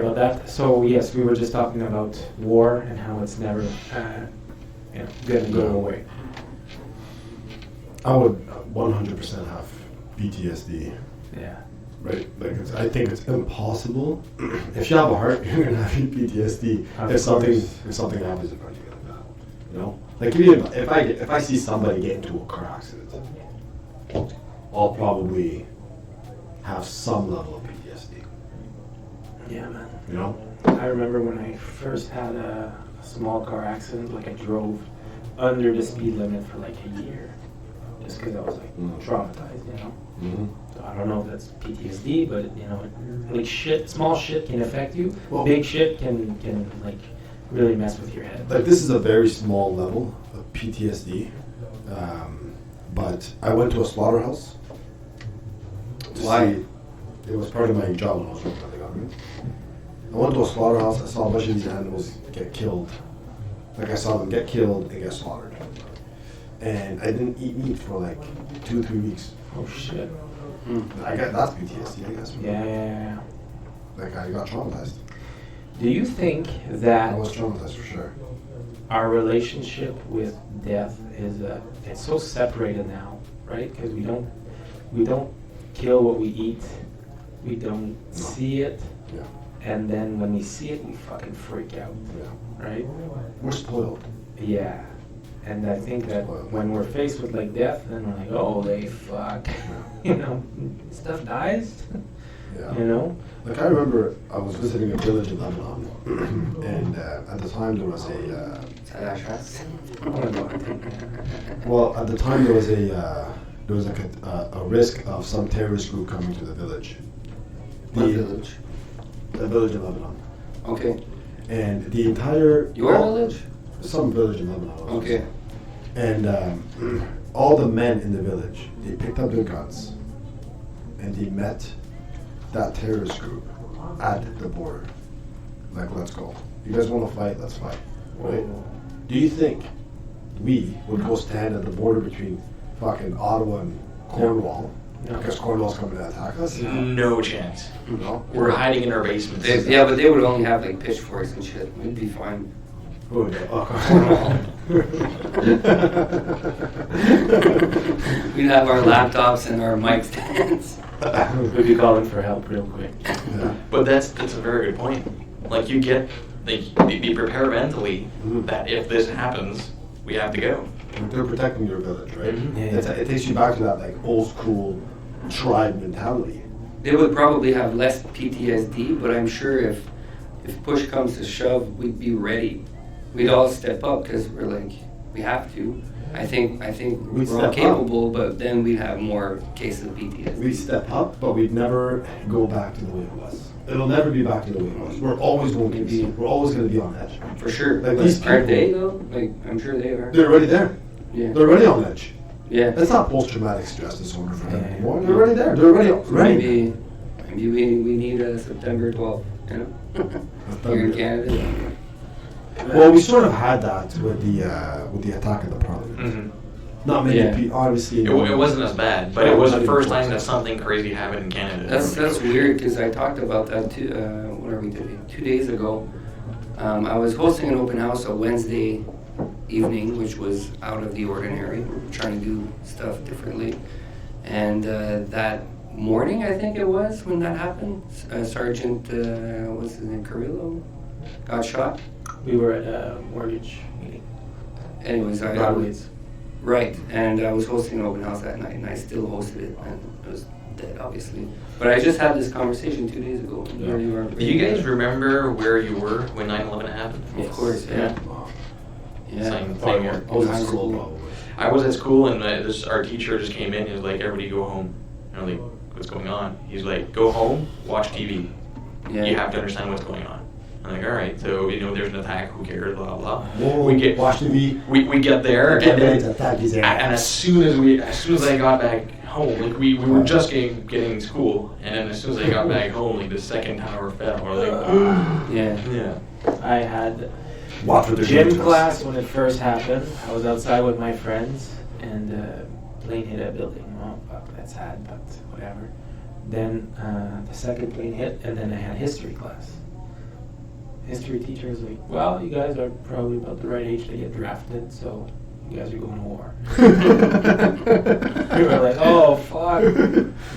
about that. So yes, we were just talking about war and how it's never going to go away. I would 100% have PTSD. Yeah. Right? Like I think it's impossible. If you have a heart, you're gonna have PTSD. If something happens in front of you, you know. Like if I see somebody get into a car accident, I'll probably have some level of PTSD. Yeah, man. You know. I remember when I first had a small car accident. Like I drove under the speed limit for like a year, just because I was like traumatized, you know. Mm-hmm. So I don't know if that's PTSD, but you know, like small shit can affect you. Well, big shit can like really mess with your head. Like this is a very small level of PTSD, but I went to a slaughterhouse. Why? It was part of my job when I was working at the government. I went to a slaughterhouse. I saw a bunch of these animals get killed. Like I saw them get killed and get slaughtered, and I didn't eat meat for like 2-3 weeks. Oh shit. I guess that's PTSD, I guess. Yeah. Like I got traumatized. Do you think I that was traumatized for sure. our relationship with death is it's so separated now, right? Because we don't kill what we eat. We don't see it. Yeah. And then when we see it, we fucking freak out, Yeah. right? We're spoiled. Yeah. And I think that when we're faced with like death, then we're like, holy fuck, you know, stuff dies, Yeah. you know? Like I remember I was visiting a village in Lebanon, and at the time there was well, at the time there was a risk of some terrorist group coming to the village. What village? The village in Lebanon. Okay. And the entire... Your village? Some village in Lebanon. Okay. And all the men in the village, they picked up their guns and they met that terrorist group at the border. Like, let's go. You guys want to fight? Let's fight. Right? Do you think we would go stand at the border between fucking Ottawa and Cornwall? No. Because Cornwall's coming to attack us? No chance. No? We're hiding in our basements. Yeah, but they would only have like pitchforks and shit. We'd be fine. Oh, yeah. Cornwall. We'd have our laptops and our mic stands. We'd be calling for help real quick. Yeah. But that's a very good point. Like you get, they prepare mentally that if this happens, we have to go. They're protecting your village, right? Mm-hmm. Yeah. It takes you back to that like old school tribe mentality. They would probably have less PTSD, but I'm sure if push comes to shove, we'd be ready. We'd all step up because we're like, we have to. I think We'd we're all step capable, but then we'd have more cases of PTSD. We step up, but we'd never go back to the way it was. It'll never be back to the way it was. We're always going to be. We're always going to be on edge. For sure. Like these Aren't people- they though? Like I'm sure they are. They're already there. Yeah. They're already on edge. Yeah. It's not post-traumatic stress disorder for them Yeah. anymore. They're already there. They're already ready. Maybe we need a September 12th. You know, here in Canada. Well, we sort of had that with the attack of the Parliament. Mm-hmm. Not many Yeah. people, obviously. It wasn't as bad, but it was the first time that something crazy happened in Canada. That's weird because I talked about that too. What are we doing? 2 days ago, I was hosting an open house a Wednesday evening, which was out of the ordinary. Trying to do stuff differently, and that morning, I think it was when that happened. Sergeant, what's his name, Carrillo, got shot. We were at a mortgage meeting. Anyways, Broadways. Right, and I was hosting an open house that night, and I still hosted it, and it was dead, obviously. But I just had this conversation 2 days ago. Yeah. Do you guys remember where you were when 9/11 happened? Of course, yeah. Yeah. Same thing here. I was in school, probably. I was at school and our teacher just came in. He was like, "Everybody go home." And I'm like, "What's going on?" He's like, "Go home, watch TV. Yeah. You have to understand what's going on." I'm like, "All right." So there's an attack. Who cares? Blah blah. Whoa, We get watch TV. We get there, Get and ready then to attack his and ass. as soon as I got back home, like we were just getting to school, and then as soon as I got back home, like the second tower fell. We're like, Yeah. yeah. I had Watch what they're gym doing to us. class when it first happened. I was outside with my friends, and plane hit a building. Oh, fuck, that's sad, but whatever. Then the second plane hit, and then I had history class. history teacher was like, well, you guys are probably about the right age to get drafted, so you guys are going to war. We were like, oh, fuck.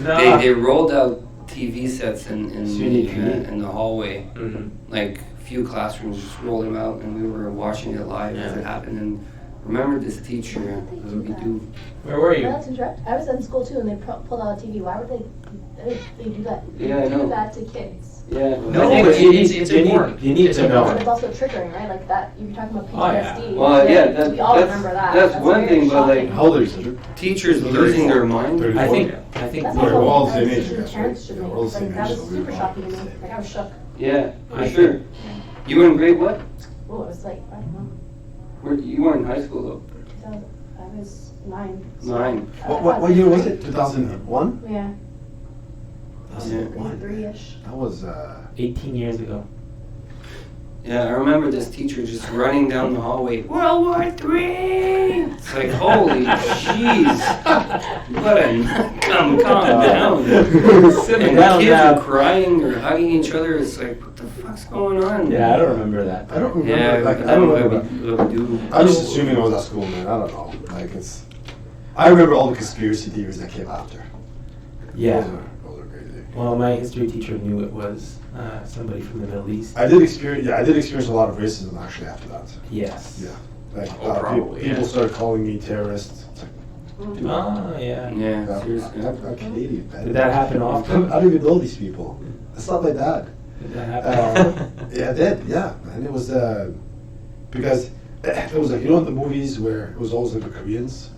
Nah. They rolled out TV sets in the hallway. Mhm. Like a few classrooms just rolled them out, and we were watching it live as it happened. And remember this teacher, Where were you? That's interrupt. I was in school too, and they pulled out a TV. Why would they do that? Yeah, I know. Do that to kids. Yeah. No, I think but it's important. You need It's to know. And it's also triggering, right? Like that. You're talking about Oh, yeah. PTSD. Well, yeah, we all remember that. that's one very thing, but like shocking. How old are you, Cedric? teachers losing their mind. 34. I think That's we're also all what same age, parents I guess, and parents should right? make. We're all Like, same that age, was so we super were shocking to all me. the same. Like I was shook. Yeah, for I sure. You were in grade what? Oh, it was like I don't know. You weren't in high school though. 2000, I was 9. So 9. What year was it? 2001? Yeah, 2001. 3-ish. That was 18 years ago. Yeah, I remember this teacher just running down the hallway. World War III. It's like holy jeez. What a calm down. Simmer And down the kids now. are crying or hugging each other. It's like, what the fuck's going on? Yeah, I don't remember that. I don't remember. Yeah, Like, I don't remember. what we do. I'm just assuming I was at school, man. I don't know. Like it's. I remember all the conspiracy theories that came after. Yeah. Those are crazy. Well, my history teacher knew it was somebody from the Middle East. I did experience a lot of racism actually after that. Yes. Yeah. Like probably, people yeah. started calling me terrorist. It's like, Oh, yeah. Yeah, seriously. I'm Canadian, man. Did that happen often? I don't even know these people. That's not my dad. Did that happen? Yeah, it did. Yeah, and it was because it was like, you know, in the movies where it was always like the Koreans,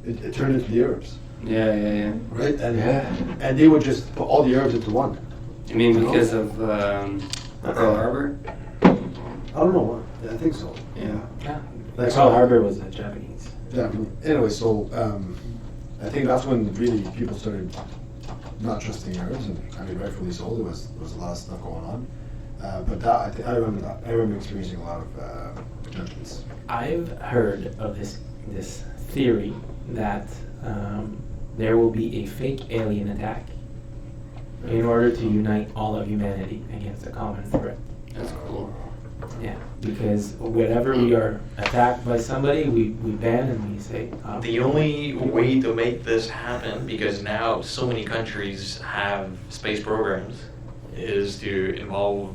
it turned into the Arabs, Yeah. right? And they would just put all the Arabs into one. You mean because of Pearl Harbor? I don't know. Yeah, I think so. Yeah. Yeah. Like Pearl so- Harbor was Japanese. Yeah. Anyway, so I think that's when really people started not trusting Arabs, and I mean, rightfully so. There was a lot of stuff going on. But that I remember that. I remember experiencing a lot of judgments. I've heard of this theory that there will be a fake alien attack in order to unite all of humanity against a common threat. That's cool. Yeah, because whenever we are attacked by somebody, we ban and we say, The only way to make this happen, because now so many countries have space programs, is to involve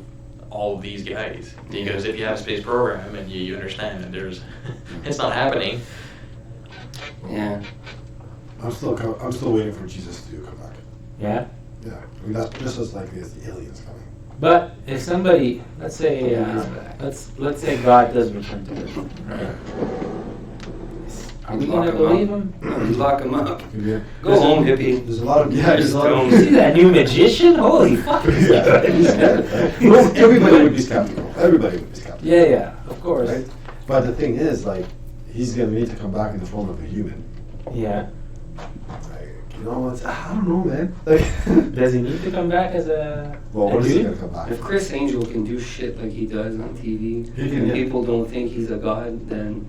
all of these guys. Because if you have a space program and you understand that there's, it's not happening. Yeah. I'm still waiting for Jesus to come back. yeah. Yeah, I mean that's just as likely as the aliens coming. But if somebody, let's say God does return to Earth, right? Are we going to believe him? Lock him up. Yeah. Go home, hippie. There's a lot of there's a lot of. You see that new magician? Holy fuck! No, everybody would be skeptical. Everybody would be skeptical. Yeah, of course. Right? But the thing is, like, he's gonna need to come back in the form of a human. Yeah. Like, you know, I don't know, man. Like, Does he need to come back as a? well, a when is he dude? gonna come back? If Chris Angel can do shit like he does on TV, He can, and yeah. people don't think he's a god, then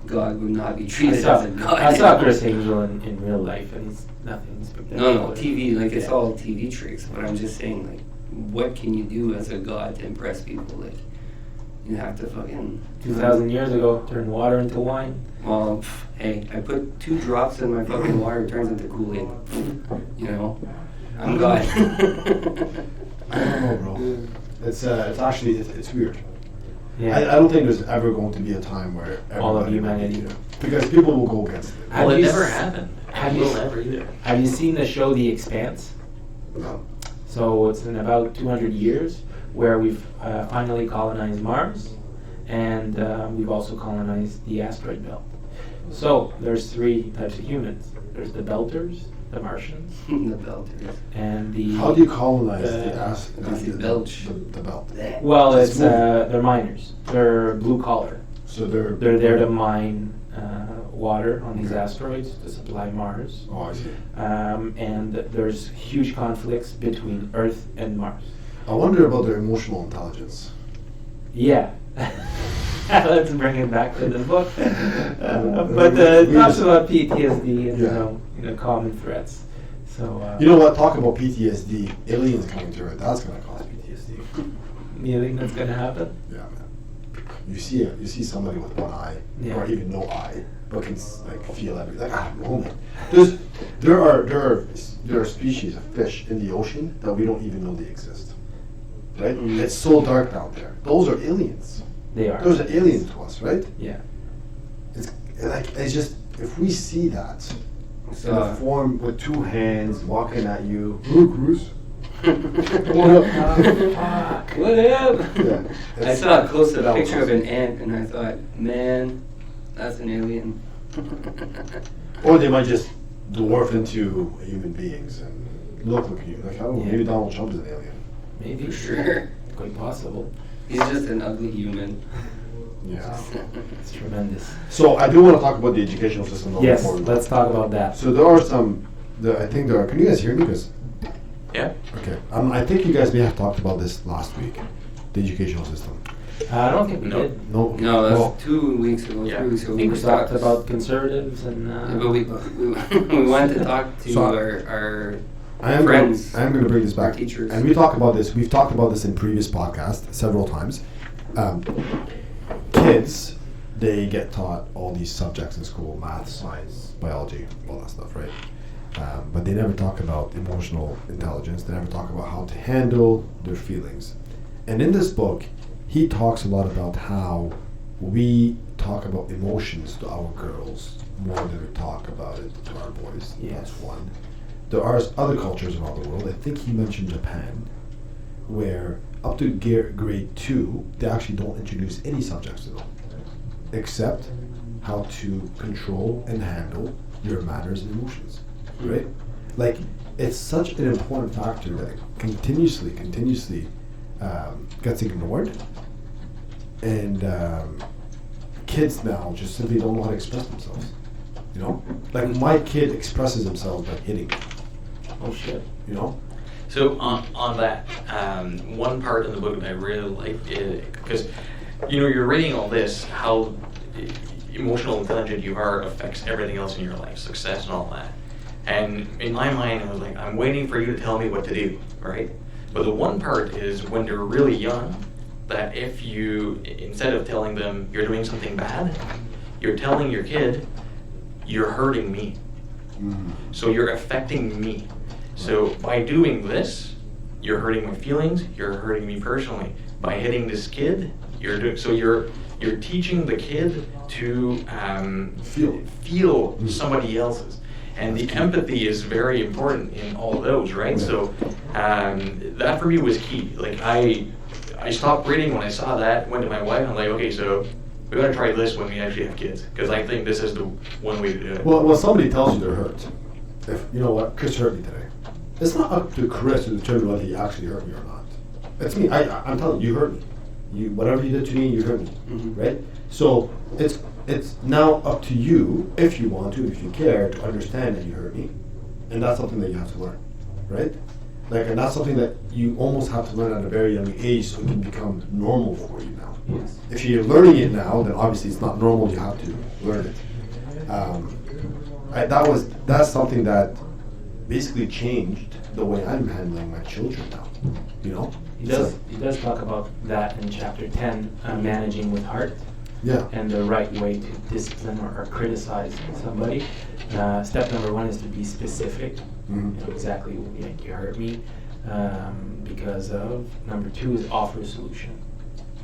God would not be I treated saw, as a god. I saw Chris Angel in real life, and he's nothing spectacular. No, TV, like it's Yeah. all TV tricks. But I'm just saying, like, what can you do as a god to impress people? Like, you have to fucking. 2,000 years ago, turn water into wine. Well, hey, I put 2 drops in my fucking water, it turns into Kool-Aid. You know, I'm God. I don't know, bro. It's actually it's weird. Yeah. I don't think there's ever going to be a time where All of everybody- humanity. because people will go against it. Have Well, it you never s- happened. have It you will s- never either. Have you seen the show The Expanse? No. So it's in about 200 years where we've finally colonized Mars, and we've also colonized the asteroid belt. So there's 3 types of humans. There's the Belters, the Martians, The belters. and the... How do you colonize the ass? Because you belch. The belt. Well, It's it's moving. they're miners. They're blue collar. So they're They're there to mine water on these asteroids to supply Mars. Oh, I see. And there's huge conflicts between Earth and Mars. I wonder about their emotional intelligence. Yeah. Let's bring it back to the book. But it talks about PTSD and Yeah. common threats. So You know what? Talk about PTSD. Aliens coming to Earth. That's gonna cause PTSD. You think that's gonna happen? Yeah, man. You see somebody with one eye, Yeah. or even no eye, but can like feel everything. Like, I don't know, man. There are species of fish in the ocean that we don't even know they exist. Right? It's so dark down there. Those are aliens. They are. Those are aliens to us, right? Yeah. It's just if we see that in a So, form with two hands walking at you, Bruce. What up? Fuck. What up? Yeah. I saw a close-up That was picture of awesome. an ant, and I thought, man, that's an alien. Or they might just dwarf into human beings and look at you. Like, I don't know, Yeah. maybe Donald Trump is an alien. Maybe. For sure. Quite possible. He's just an ugly human. Yeah. It's tremendous. So I do want to talk about the educational system. though, Yes, before we- let's talk about that. So there are some. I think there are. Can you guys hear me? Because Yeah. okay, I think you guys may have talked about this last week, the educational system. I don't think we No. did. No. No, that's Well, 2 weeks ago, Yeah. 3 weeks ago. I think we talked talked about conservatives and. Yeah, but we we wanted to talk to So- our I am friends. Gonna, I am going to bring this back. Our teachers. And we talk about this. We've talked about this in previous podcasts several times. Kids, they get taught all these subjects in school: math, science, biology, all that stuff, right? But they never talk about emotional intelligence. They never talk about how to handle their feelings. And in this book, he talks a lot about how we talk about emotions to our girls more than we talk about it to our boys. Yes. That's one. There are other cultures around the world. I think he mentioned Japan, where up to grade 2, they actually don't introduce any subjects to them, except how to control and handle your manners and emotions, right? Like, it's such an important factor that continuously gets ignored, and kids now just simply don't know how to express themselves. You know, like my kid expresses himself by hitting me. Oh shit. You know, So on that, one part in the book that I really liked, because you're reading all this, how emotional intelligent you are affects everything else in your life, success and all that. And in my mind, I was like, I'm waiting for you to tell me what to do, right? But the one part is when they're really young, that if you, instead of telling them you're doing something bad, you're telling your kid, you're hurting me. So you're affecting me. So by doing this, you're hurting my feelings, you're hurting me personally. By hitting this kid, you're teaching the kid to feel somebody else's. And the empathy is very important in all of those, right? So that for me was key. Like I stopped reading when I saw that, went to my wife, I'm like, okay, so we gotta try this when we actually have kids, because I think this is the one way to do it. well, when somebody tells you they're hurt, if you know what, Chris hurt me today, it's not up to Chris to determine whether he actually hurt me or not. It's me. I'm telling you, you hurt me. Whatever you did to me, you hurt me, right? So it's now up to you, if you want to, if you care, to understand that you hurt me, and that's something that you have to learn, right? Like, and that's something that you almost have to learn at a very young age, so it can become normal for you now. Yes. If you're learning it now, then obviously it's not normal. You have to learn it. That's something that basically changed the way I'm handling my children now. You know. He does talk about that in chapter 10, managing with heart. Yeah. And the right way to discipline or criticize somebody. Step number 1 is to be specific. Mhm. You know exactly, like, you hurt me because of. Number 2 is offer a solution.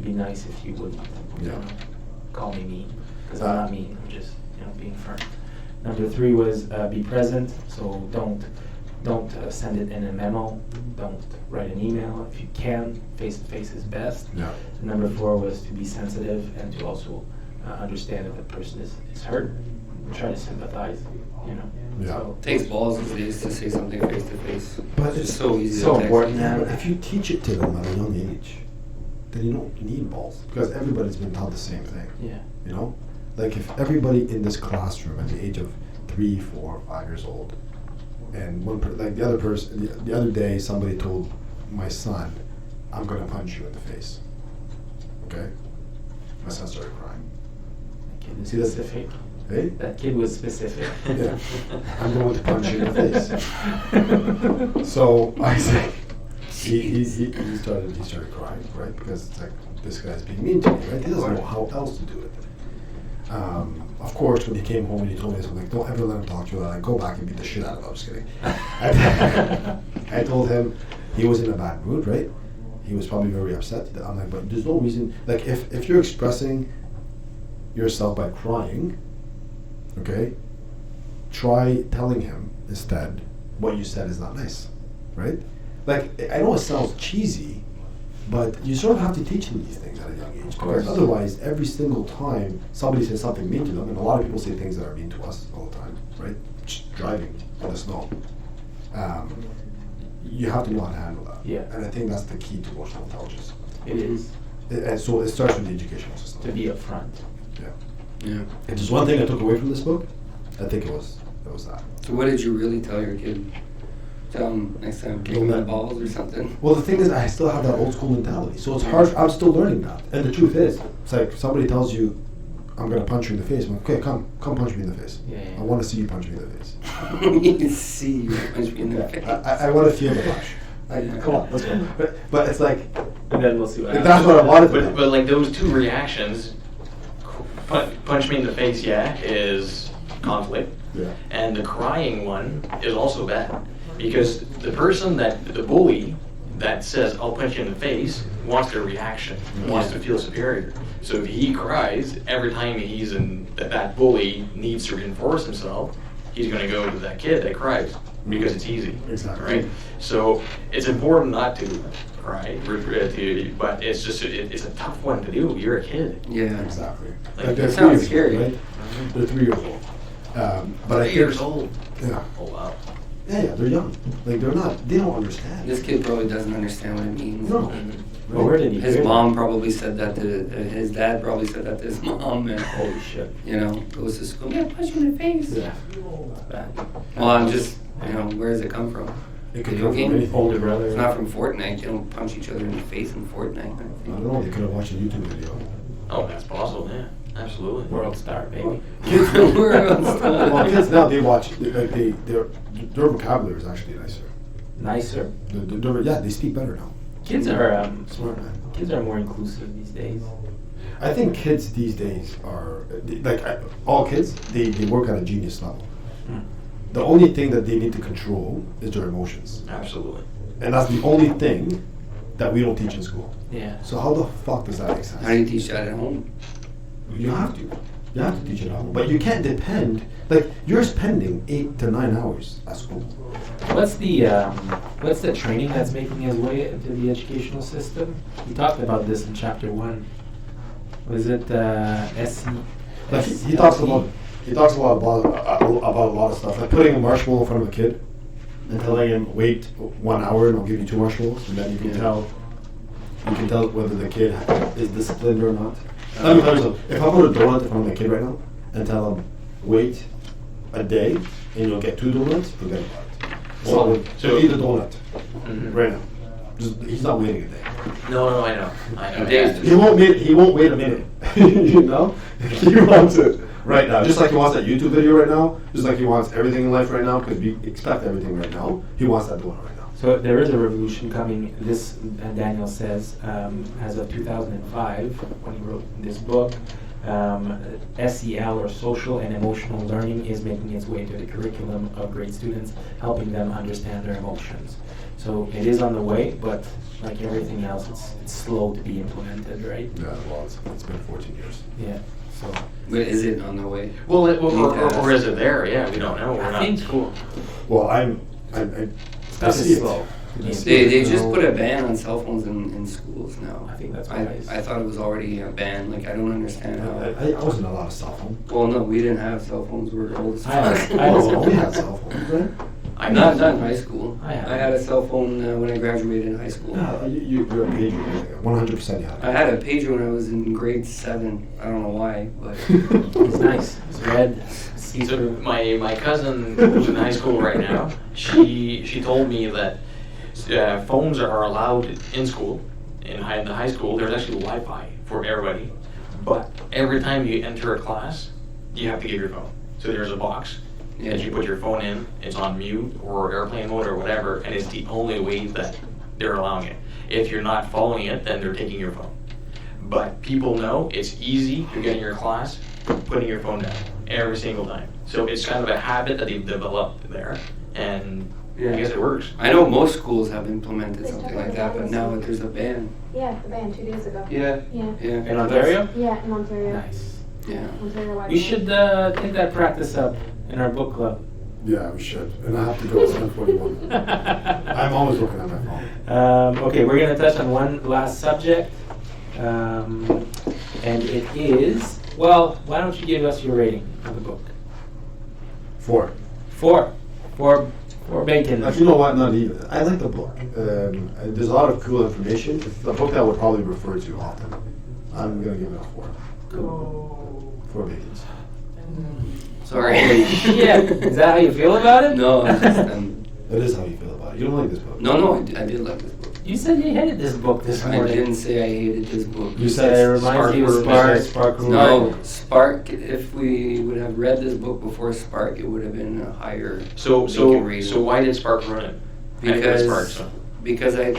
Be nice if you wouldn't. Yeah. Call me mean, because I'm not mean. I'm just being firm. Number 3 was be present. So don't send it in a memo. Don't write an email. If you can, face to face is best. Yeah. And number 4 was to be sensitive and to also understand that the person is hurt. Try to sympathize. Yeah. So, It takes balls these days to say something face to face. But It's so easy so to text. important. Yeah, but if you teach it to them at a young age, then you don't need balls, because everybody's been taught the same thing. yeah. You know, like if everybody in this classroom at the age of 3, 4, 5 years old, and the other person, the other day somebody told my son, "I'm gonna punch you in the face." Okay, my son started crying. That kid was See, that's- specific. Hey, That kid was specific. yeah, I'm going to punch you in the face. So I said, he started crying, right? Because it's like, this guy's being mean to me, right? He doesn't know how else to do it. Of course, when he came home and he told me something, don't ever let him talk to you. Like, go back and beat the shit out of him. I'm just kidding. I told him he was in a bad mood, right? He was probably very upset. I'm like, but there's no reason. Like, if you're expressing yourself by crying, okay, try telling him instead what you said is not nice, right? Like, I know it sounds cheesy, but you sort of have to teach them these things at a young age, because otherwise, every single time somebody says something mean to them, and a lot of people say things that are mean to us all the time, right? Just driving in the snow. You have to know how to handle that. Yeah. And I think that's the key to emotional intelligence. It is. And so it starts with the educational system. To be upfront. Yeah. Yeah. If there's one thing I took away from this book, I think it was that. So what did you really tell your kid? Tell him next time, kick him in the balls or something? Well, the thing is, I still have that old school mentality, so it's hard. I'm still learning that. And the truth is, it's like somebody tells you, "I'm gonna punch you in the face." I'm like, "Okay, come punch me in the face. Yeah. I want to see you punch me in the face. You can see you punch me in the face. I want to feel the rush. Come on, let's go." But it's like, And then we'll see what happens. that's what I wanted to do. But like those two reactions, punch me in the face, yeah, is conflict. Yeah. And the crying one is also bad. Because the person the bully that says, I'll punch you in the face, wants their reaction, wants to feel superior. So if he cries, every time he's in, that bully needs to reinforce himself, he's going to go to that kid that cries because it's easy. Exactly. Right? So it's important not to cry, but it's just, it's a tough one to do. You're a kid. Yeah. Exactly. Like, they're that sounds 3 years scary. old, right? They're 3 years old. But I 3 think, years old. Yeah. Oh, wow. Yeah, they're young. Like, they don't understand. This kid probably doesn't understand what it means. No. Well, where did he His hear mom probably said that to his dad. Probably said that to his mom, and Holy shit. goes to school. Yeah, punch you in the face. Yeah. Well, I'm just, where does it come from? It could Video come from game? anything. Older brother. It's not from Fortnite. You don't punch each other in the face in Fortnite. I don't know. They could have watched a YouTube video. Oh, that's possible, yeah. Absolutely. World star, baby. Kids, We're on stuff. well, kids now they watch. Their vocabulary is actually nicer. Nicer. They speak better now. Kids are Smart man. kids are more inclusive these days. I think kids these days are all kids. They work at a genius level. Mm. The only thing that they need to control is their emotions, Absolutely. and that's the only thing that we don't teach in school. Yeah. So how the fuck does that make sense? How do you teach that at home? You have to. You have to teach it at home. But you can't depend. Like, you're spending 8 to 9 hours at school. What's the training that's making its way into the educational system? We talked about this in chapter 1. Was it SC? Like, he talks a lot about a lot of stuff. Like putting a marshmallow in front of a kid and telling him, wait 1 hour and I'll give you 2 marshmallows, and then you can tell whether the kid is disciplined or not. Let me tell you something. If I put a donut in front of a kid right now and tell him, wait a day and you'll get 2 donuts, forget about it. So eat a donut right now. He's not waiting a day. No, I know. Days. He won't wait a minute. You know? He wants it right now. Just like he wants that YouTube video right now, just like he wants everything in life right now, because we expect everything right now. He wants that donut right now. So there is a revolution coming. This, Daniel says, as of 2005, when he wrote this book, SEL, or social and emotional learning, is making its way to the curriculum of grade students, helping them understand their emotions. So it is on the way, but like everything else, it's slow to be implemented, right? Yeah, well, it's been 14 years. Yeah. So But is it on the way? Well, or is it there? Yeah, we don't know. We're I not. think cool. Well, I That's see it. slow. I see They it. just put a ban on cell phones in schools now. I think that's I wise. thought it was already a ban. Like, I don't understand how. I wasn't allowed a cell phone. Well, no, we didn't have cell phones. We were old as I had- fuck. I had a Oh, cell we phone. had cell phones, right? I Not in high school. I had. I had a cell phone when I graduated in high school. Yeah, you're a pager. 100% you had I had a pager when I was in grade 7. I don't know why, but It's nice. It's red. So See-through. my cousin who's in high school right now, she told me that phones are allowed in school. In the high school, there's actually Wi-Fi for everybody. But every time you enter a class, you have to give your phone. So there's a box. Yeah. As you put your phone in, it's on mute or airplane mode or whatever, and it's the only way that they're allowing it. If you're not following it, then they're taking your phone. But people know it's easy to get in your class, putting your phone down every single time. So it's kind of a habit that they've developed there, and I guess it works. I know most schools have implemented They something took like it that, down but this now week. there's a ban. Yeah, the ban 2 days ago. Yeah, Yeah. yeah, In Ontario? Yeah, in Ontario. Nice. yeah. Ontario We should take that practice up in our book club. Yeah, we should. And I have to go at 7:41. I'm always looking at my phone. Okay, we're going to touch on one last subject. And it is, well, why don't you give us your rating of the book? 4. 4. 4 bacon. Actually, you know what? Not even. I like the book. And there's a lot of cool information. It's a book that I would probably refer to often. I'm going to give it a 4. Cool. 4 bacons. Sorry. Holy shit. Is that how you feel about it? No, I'm just, That is how you feel about it. You don't like this book. no, I did like this book. You said you hated this book this I morning. didn't say I hated this book. You said it reminds you of Spark. Spark. No, Spark. If we would have read this book before Spark, it would have been a higher. So bacon rating. so why did Spark run it? Because I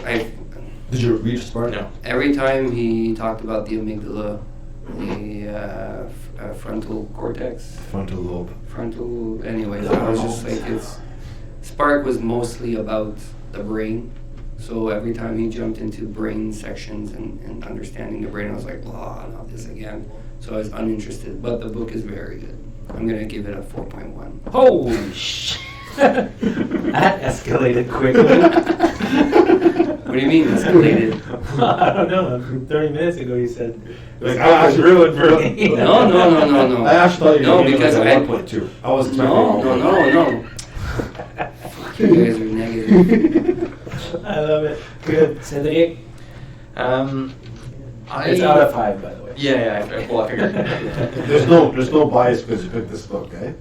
Did you read Spark? No. every time he talked about the amygdala, the frontal cortex, Frontal lobe. anyways, I was just like, Spark was mostly about the brain. So every time he jumped into brain sections and understanding the brain, I was like, oh, not this again. So I was uninterested, but the book is very good. I'm going to give it a 4.1. Holy shit. That escalated quickly. What do you mean, escalated? I don't know. 30 minutes ago you said Like, I was ruined for me. No. I actually thought you were giving because it I... a 1.2. I was expecting No. Fuck, you guys are negative. I love it. Good. Cedrick? It's out of 5, by the way. Yeah, I figured. There's no bias because you picked this book, eh?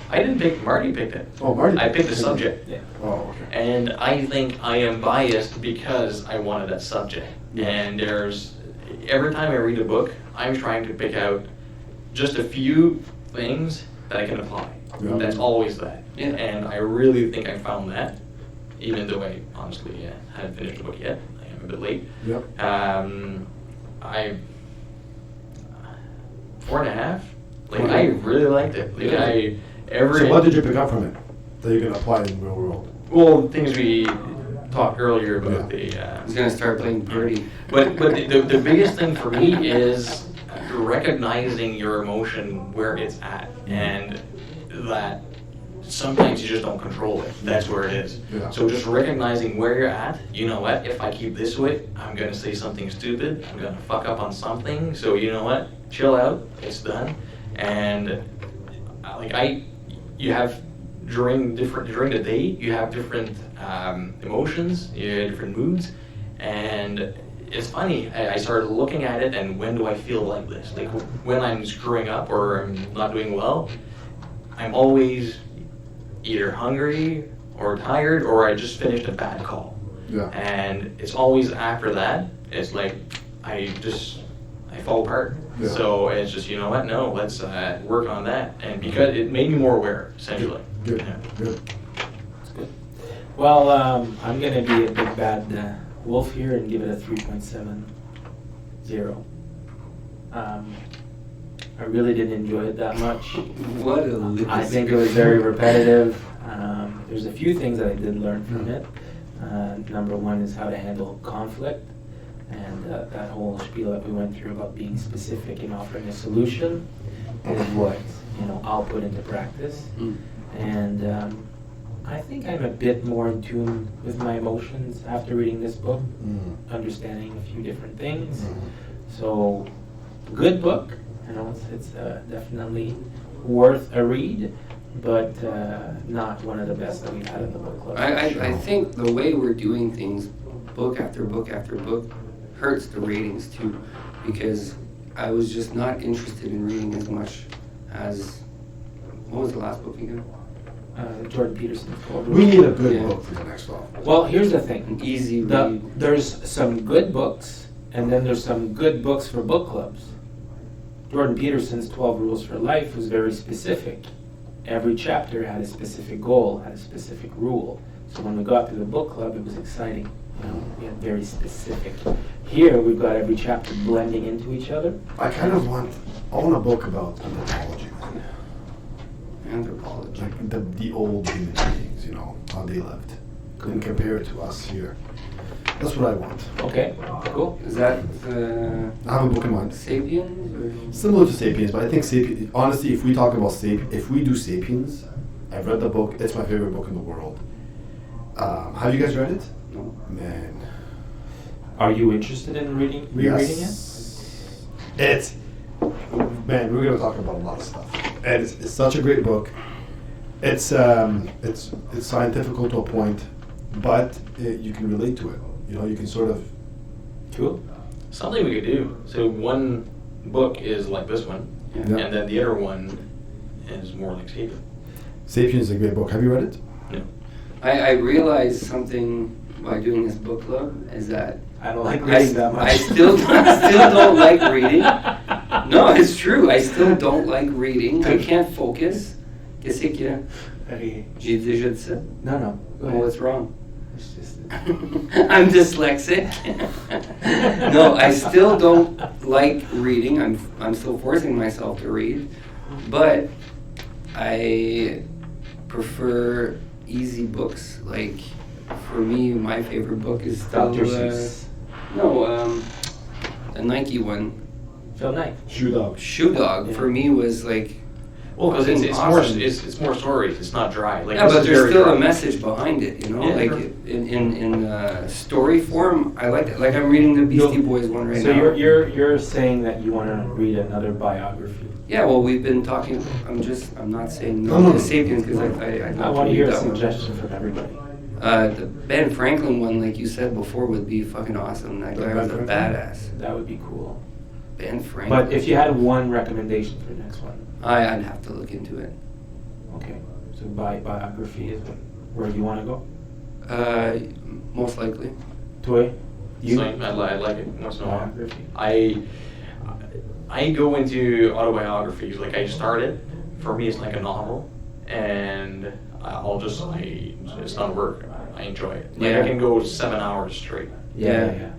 I didn't pick, Marty picked it. Oh, Marty. I picked the subject. Yeah. Oh, okay. And I think I am biased because I wanted that subject. And every time I read a book, I'm trying to pick out just a few things that I can apply. Yeah. That's always that. Yeah. And I really think I found that, even though I honestly hadn't finished the book yet. I am a bit late. Yep. I 4.5. Like, I really liked it. Like, So what did you pick up from it that you can apply in the real world? Well, things we talked earlier about I was going to start playing Birdie. But the biggest thing for me is recognizing your emotion where it's at, and that sometimes you just don't control it. That's where it is. Yeah. So just recognizing where you're at. You know what? If I keep this way, I'm gonna say something stupid. I'm gonna fuck up on something. So you know what? Chill out. It's done. And you have during the day, you have different emotions, you have different moods, and it's funny. I started looking at it, and when do I feel like this? Like when I'm screwing up or I'm not doing well, I'm always either hungry or tired, or I just finished a bad call. Yeah. And it's always after that, it's like I fall apart. Yeah. So it's just, you know what, no, let's work on that. And because it made me more aware, essentially. Good. Yeah. Good. That's good. Well, I'm going to be a big bad wolf here and give it a 3.70. I really didn't enjoy it that much. What a I think it was very repetitive. There's a few things that I did learn from it. Number one is how to handle conflict, and that whole spiel that we went through about being specific and offering a solution is what I'll put into practice. And I think I'm a bit more in tune with my emotions after reading this book, understanding a few different things. So, good book. It's definitely worth a read, but not one of the best that we've had in the book club. I think the way we're doing things, book after book after book, hurts the ratings too, because I was just not interested in reading as much as, what was the last book again? Jordan Peterson's Cold We Rules. need a good Yeah. book for the next fall. Well, here's the thing. An easy read. There's some good books, and then there's some good books for book clubs. Jordan Peterson's 12 Rules for Life was very specific. Every chapter had a specific goal, had a specific rule. So when we got to the book club, it was exciting. we had very specific. Here we've got every chapter blending into each other. I kind of want a book about anthropology, man. Anthropology. Like the old human beings, you know, how they lived, and compare it to us here. That's what I want. Okay, cool. Is that I have a book in mind. Sapiens? Or? Similar to Sapiens, but I think Sapiens, honestly, if we talk about if we do Sapiens, I've read the book, it's my favorite book in the world. Have you guys read it? No. Man. Are you interested in rereading it? It's, man, we're going to talk about a lot of stuff. And it's such a great book. It's scientific to a point, but you can relate to it. You know, you can sort of... Cool. Something we could do. So one book is like this one, Yeah. and then the other one is more like Sapiens. Sapiens is a great book. Have you read it? No. I realized something by doing this book club is that I don't like reading that much. I still don't like reading. No, it's true. I still don't like reading. I can't focus. Qu'est-ce qu'il y a? J'ai déjà dit ça? No. Go Oh, ahead. what's wrong? It's just, I'm dyslexic. No, I still don't like reading. I'm still forcing myself to read, but I prefer easy books. Like for me, my favorite book is still Dr. Seuss. the Nike one. Phil Knight. Shoe Dog. Shoe Dog Yeah. for me was like. Well, because it's Awesome. it's more stories. It's not dry. Like Yeah, this but is there's very still dry. a message behind it, you know. Yeah, like sure. in story form, I like it. Like I'm reading the Beastie Boys one right So now. you're saying that you want to read another biography. Yeah, well, we've been talking. I'm not saying no No. to Sapiens because I'd I love want to to hear read a that one. suggestion from everybody. The Ben Franklin one, like you said before, would be fucking awesome. That The guy Ben was a Franklin? badass. That would be cool. Ben Franklin. But if you had one recommendation for the next one, I'd have to look into it. okay. So biography is where you want to go. Most likely. Toy, you So I like it once in a while. biography. I go into autobiographies. Like I started. For me, it's like a novel, and it's not work. I enjoy it. Like Yeah. I can go 7 hours straight. Yeah.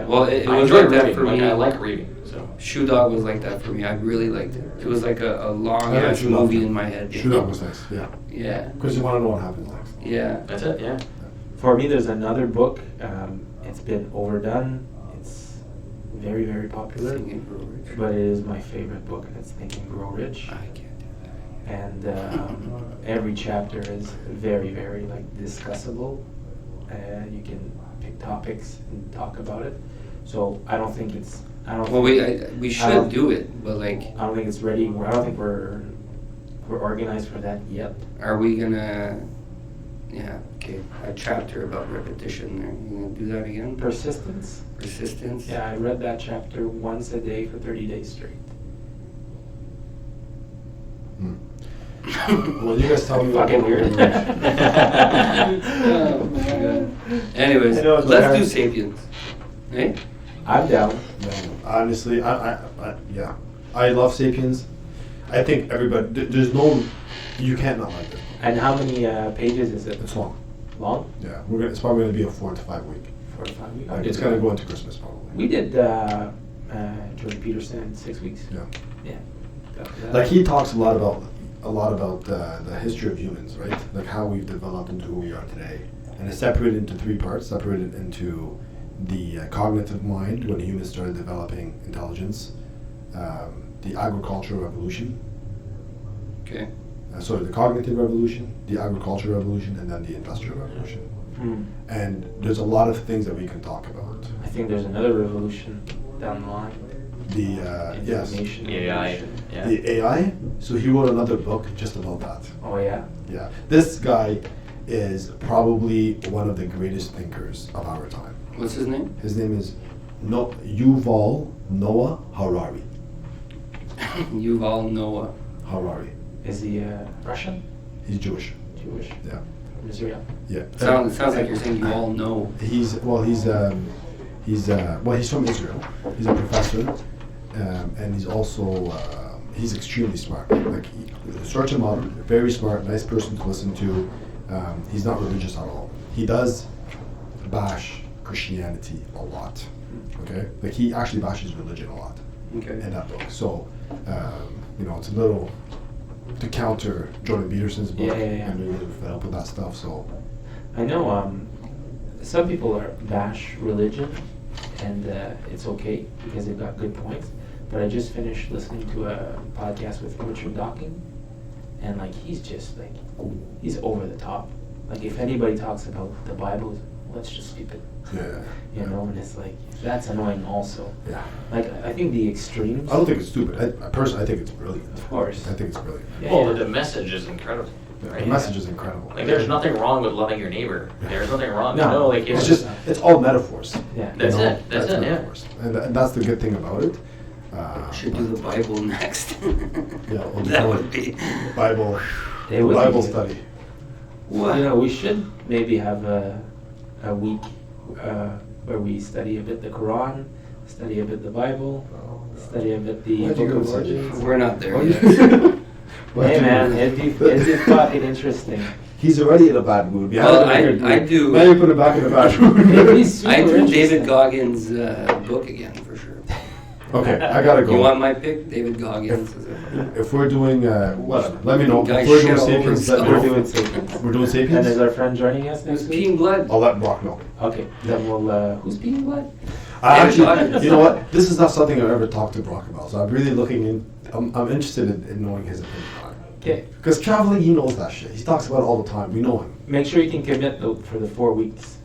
Well, it I was enjoy like that reading. for Like me. I like reading. So Shoe Dog was like that for me. I really liked it. It was like a long I like ass Shoe Dog. movie in my head. Shoe Dog was nice, yeah. Yeah. Because you want to know what happens next. Yeah. that's it. Yeah. For me, there's another book. It's been overdone. It's very, very popular, Think and Grow Rich. but it is my favorite book, and it's Think and Grow Rich. I can't do that. And every chapter is very, very like discussable. You can pick topics and talk about it. So I don't think it's. Well, we should do it, but like, I don't think it's ready. I don't think we're organized for that yet. are we gonna? Yeah. Okay. A chapter about repetition. Are you gonna do that again? Persistence. Persistence. Yeah, I read that chapter once a day for 30 days straight. Well, you guys tell me what Fucking book weird. you're reading. Oh my God. Anyways, I know it's let's hard. do Sapiens. Hey. I'm down. Man, honestly, yeah, I love Sapiens. I think everybody. There's no, you can't not like it. And how many pages is it? It's long. Long? Yeah, it's probably gonna be a 4 to 5 week. 4 to 5 weeks. It's gonna go into Christmas probably. We did Jordan Peterson in 6 weeks. Yeah. Yeah. Like he talks a lot about the history of humans, right? Like how we've developed into who we are today, and it's separated into 3 parts. Separated into the cognitive mind when humans started developing intelligence, the agricultural revolution. Okay. Sorry, the cognitive revolution, the agricultural revolution, and then the industrial revolution. Hmm. And there's a lot of things that we can talk about. I think there's another revolution down the line. The yes, Information AI. revolution. Yeah. the AI. So he wrote another book just about that. Oh yeah. Yeah, this guy is probably one of the greatest thinkers of our time. What's his name? His name is Yuval Noah Harari. Yuval Noah. Harari. Is he Russian? He's Jewish. Jewish? Yeah. From Israel? Yeah. Sounds like you're saying you all know. He's from Israel. He's a professor, and he's also he's extremely smart. Like search him up, very smart, nice person to listen to. He's not religious at all. He does bash Christianity a lot. Okay, like he actually bashes religion a lot Okay. in that book. So, you know, it's a little to counter Jordan Peterson's book, Yeah. and maybe they're fed up with that stuff. So, I know some people bash religion, and it's okay because they've got good points. But I just finished listening to a podcast with Richard Dawkins, and like he's just like he's over the top. Like if anybody talks about the Bible, let's just skip it. yeah, You know, and it's like that's annoying also. yeah. Like I think the extremes. I don't think it's stupid. I personally, I think it's brilliant. Of course. I think it's brilliant. Yeah, Well, yeah. the message is incredible. Yeah, Right? the message is incredible. Like, there's nothing wrong with loving your neighbor. There's nothing wrong. No. No, like It's just, it's all metaphors. Yeah. That's You know? it. That's it. Yeah. metaphors. And that's the good thing about it. Should do the Bible next. Yeah, we'll That do would be. Bible, They would Bible be- study. What? You know, we should maybe have a week where we study a bit the Quran, study a bit the Bible, study a bit the Why'd you Book go of to study? Legends. We're not there Oh, yet. Why'd Hey you- man, it'd be fucking interesting. He's already in a bad mood. You Well, had him in a I good mood. do. Now you put him back in a bad It'd be mood. super I do interesting. David Goggins' book again for sure. Okay, I gotta go. You want my pick? David Goggins. If we're doing, whatever, let me know. Guy If we're doing shit all over Sapiens, let me himself. We're know. doing Sapiens. We're doing And Sapiens? is our friend joining us Who's next week? Peeing Blood? I'll let Brock know. Okay, then we'll. Who's Peeing Blood? I David actually, Goggins. you know what? This is not something I've ever talked to Brock about, so I'm really looking in. I'm interested in knowing his opinion on it. Okay, Because traveling, he knows that shit. He talks about it all the time. We know him. make sure you can commit though for the 4 weeks.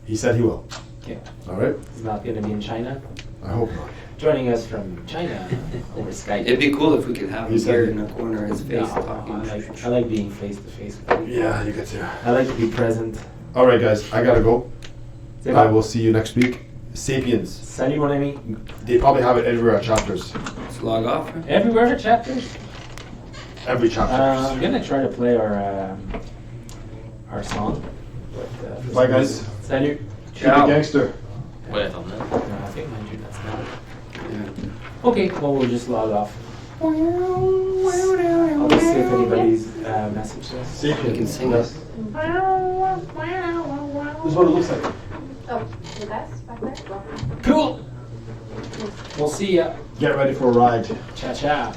He said he will. Okay, All right. he's not going to be in China. I hope not. Joining us from China over Skype. It'd be cool if we could have him You said here it. in the corner of his No, face talking. I like being face to face. Yeah, you get to. I like to be present. All right, guys. I gotta go. C'est I bon. will see you next week. Sapiens. Salut mon ami. They probably have it everywhere at chapters. Let's log off. Huh? Everywhere chapters. Every chapter. I'm gonna try to play our song. But, Bye, guys. Salut. Ciao. Gangster. Wait, on that. No, I think mind you, that's not. Yeah. Okay, well we'll just log off. I'll just see if anybody's messaged us. You can Sapiens. sing us. This is what it looks like. Oh, the guys back there? Cool. We'll see ya. Get ready for a ride. Ciao ciao.